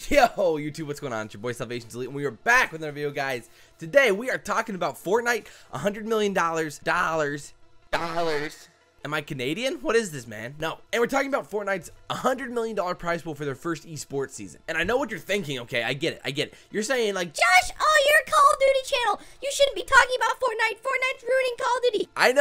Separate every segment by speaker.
Speaker 1: Yo, YouTube, what's going on? It's your boy SalvationsElite, and we are back with another video, guys. Today, we are talking about Fortnite, $100 million, dollars. Am I Canadian? What is this, man? No. And we're talking about Fortnite's $100 million prize pool for their first esports season. And I know what you're thinking, okay? I get it. You're saying, like,
Speaker 2: Josh, oh, you're a Call of Duty channel. You shouldn't be talking about Fortnite. Fortnite's ruining Call of Duty.
Speaker 1: I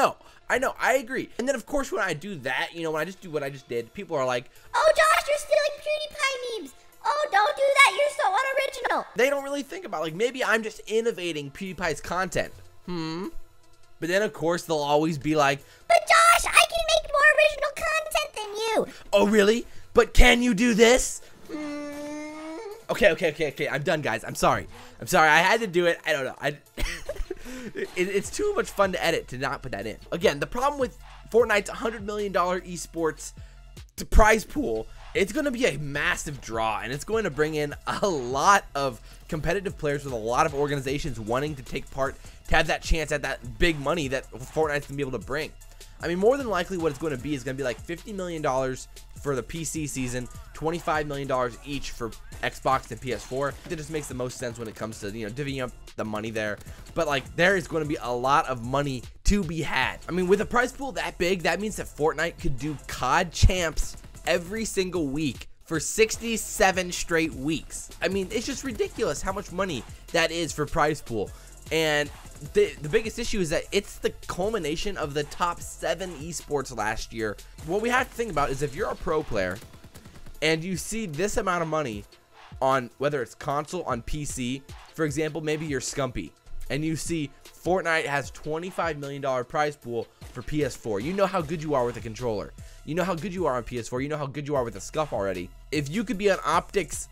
Speaker 1: know, I agree. And then, of course, when I do that, you know, when I just do what I just did, people are like,
Speaker 2: oh, Josh, you're stealing PewDiePie memes. Oh, don't do that. You're so unoriginal.
Speaker 1: They don't really think about, like, maybe I'm just innovating PewDiePie's content. But then, of course, they'll always be like,
Speaker 2: but Josh, I can make more original content than you.
Speaker 1: Oh, really? But can you do this? Okay. I'm done, guys. I'm sorry. I had to do it. I don't know. It's too much fun to edit to not put that in. Again, the problem with Fortnite's $100 million esports prize pool, it's going to be a massive draw, and it's going to bring in a lot of competitive players with a lot of organizations wanting to take part to have that chance at that big money that Fortnite's going to be able to bring. I mean, more than likely what it's going to be is going to be like $50 million for the PC season, $25 million each for Xbox and PS4. It just makes the most sense when it comes to, you know, divvying up the money there. But, like, there is going to be a lot of money to be had. I mean, with a prize pool that big, that means that Fortnite could do CoD Champs every single week for 67 straight weeks. I mean, it's just ridiculous how much money that is for prize pool. And the biggest issue is that it's the culmination of the top 7 esports last year. What we have to think about is if you're a pro player and you see this amount of money on whether it's console, on PC, for example, maybe you're Scumpii, and you see Fortnite has $25 million prize pool for PS4. You know how good you are with a controller. You know how good you are on PS4. You know how good you are with a Scuff already. If you could be on OpTic's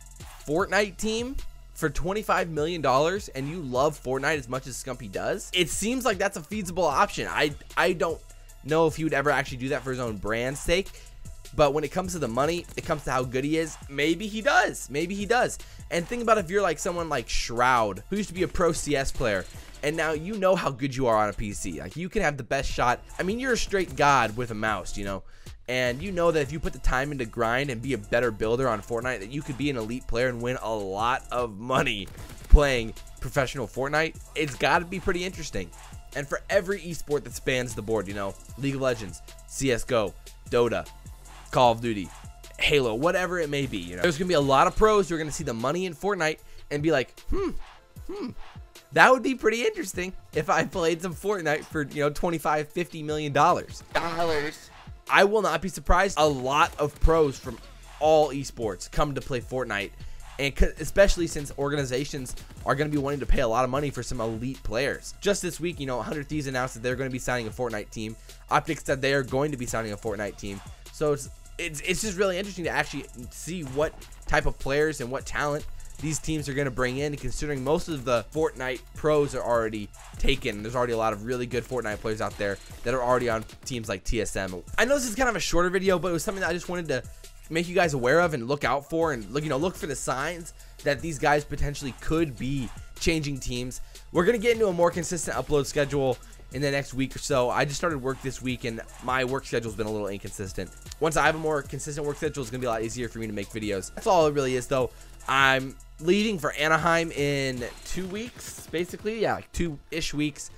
Speaker 1: Fortnite team for $25 million and you love Fortnite as much as Scumpii does, it seems like that's a feasible option. I don't know if he would ever actually do that for his own brand's sake, but when it comes to the money, it comes to how good he is, maybe he does. And think about if you're like someone like Shroud, who used to be a pro CS player, and now you know how good you are on a PC. Like, you can have the best shot. I mean, you're a straight god with a mouse, you know, and you know that if you put the time into grind and be a better builder on Fortnite, that you could be an elite player and win a lot of money playing professional Fortnite. It's got to be pretty interesting. And for every esport that spans the board, you know, League of Legends, CSGO, Dota, Call of Duty, Halo, whatever it may be, you know, there's gonna be a lot of pros who are gonna see the money in Fortnite and be like, that would be pretty interesting if I played some Fortnite for, you know, $25-50 million. I will not be surprised. A lot of pros from all esports come to play Fortnite, and especially since organizations are going to be wanting to pay a lot of money for some elite players. Just this week, you know, 100 Thieves announced that they're going to be signing a Fortnite team. OpTic said they are going to be signing a Fortnite team. So it's just really interesting to actually see what type of players and what talent these teams are going to bring in, considering most of the Fortnite pros are already taken. There's already a lot of really good Fortnite players out there that are already on teams like TSM. I know this is kind of a shorter video, but it was something that I just wanted to make you guys aware of and look out for, and look for the signs that these guys potentially could be changing teams. We're going to get into a more consistent upload schedule in the next week or so. I just started work this week, and my work schedule's been a little inconsistent. Once I have a more consistent work schedule, it's going to be a lot easier for me to make videos. That's all it really is, though. I'm leaving for Anaheim in 2 weeks, basically. Yeah, like 2-ish weeks.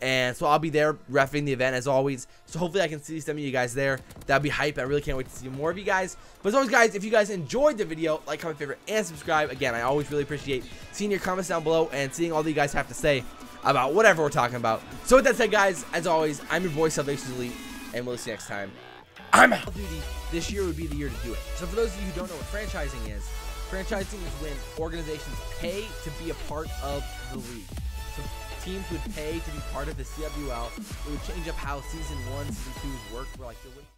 Speaker 1: And so I'll be there reffing the event as always. So hopefully I can see some of you guys there. That'd be hype. I really can't wait to see more of you guys. But as always, guys, if you guys enjoyed the video, like, comment, favorite, and subscribe. Again, I always really appreciate seeing your comments down below and seeing all that you guys have to say about whatever we're talking about. So with that said, guys, as always, I'm your boy SalvationsElite, and we'll see you next time. I'm out. Duty, this year would be the year to do it. So for those of you who don't know what franchising is when organizations pay to be a part of the league. So teams would pay to be part of the CWL. It would change up how Season 1, Season 2s work. We're like,